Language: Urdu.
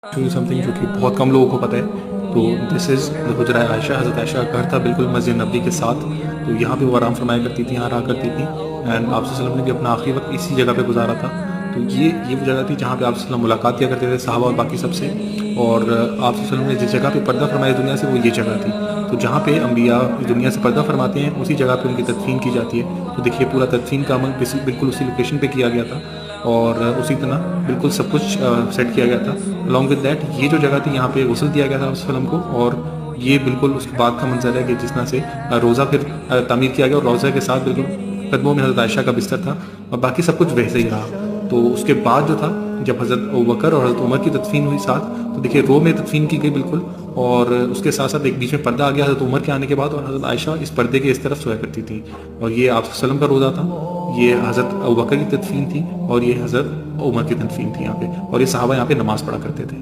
سمتھنگ جو کہ بہت کم لوگوں کو پتہ ہے. تو دس از حجرہ عائشہ. حضرت عائشہ کا گھر تھا بالکل مسجد نبوی کے ساتھ. تو یہاں پہ وہ آرام فرمایا کرتی تھی, یہاں رہا کرتی تھی. اینڈ آپ صلی اللہ علیہ وسلم نے بھی اپنا آخری وقت اسی جگہ پہ گزارا تھا. تو یہ وہ جگہ تھی جہاں پہ آپ صلی اللہ علیہ وسلم ملاقات کیا کرتے تھے صحابہ اور باقی سب سے. اور آپ صلی اللہ علیہ وسلم نے جس جگہ پہ پردہ فرمایا دنیا سے وہ یہ جگہ تھی. تو جہاں پہ انبیاء دنیا سے پردہ فرماتے ہیں اسی جگہ پہ ان کی تدفین کی جاتی ہے. تو دیکھیے پورا تدفین کا عمل بالکل اسی لوکیشن پہ کیا گیا تھا, اور اسی طرح بالکل سب کچھ سیٹ کیا گیا تھا. along with that یہ جو جگہ تھی یہاں پہ غسل دیا گیا تھا اس فلم کو, اور یہ بالکل اس کے بعد کا منظر ہے کہ جس طرح سے روزہ پھر تعمیر کیا گیا, اور روزہ کے ساتھ بالکل قدموں میں حضرت عائشہ کا بستر تھا, اور باقی سب کچھ ویسے ہی رہا. تو اس کے بعد جو تھا جب حضرت ابوبکر اور حضرت عمر کی تدفین ہوئی ساتھ, تو دیکھیے رو میں تدفین کی گئی بالکل, اور اس کے ساتھ ساتھ ایک بیچ میں پردہ آ گیا حضرت عمر کے آنے کے بعد, اور حضرت عائشہ اس پردے کے اس طرف سویا کرتی تھی. اور یہ آپ صلی اللہ علیہ وسلم کا روزہ تھا, یہ حضرت ابوبکر کی تدفین تھی, اور یہ حضرت عمر کی تدفین تھی یہاں پہ, اور یہ صحابہ یہاں پہ نماز پڑھا کرتے تھے.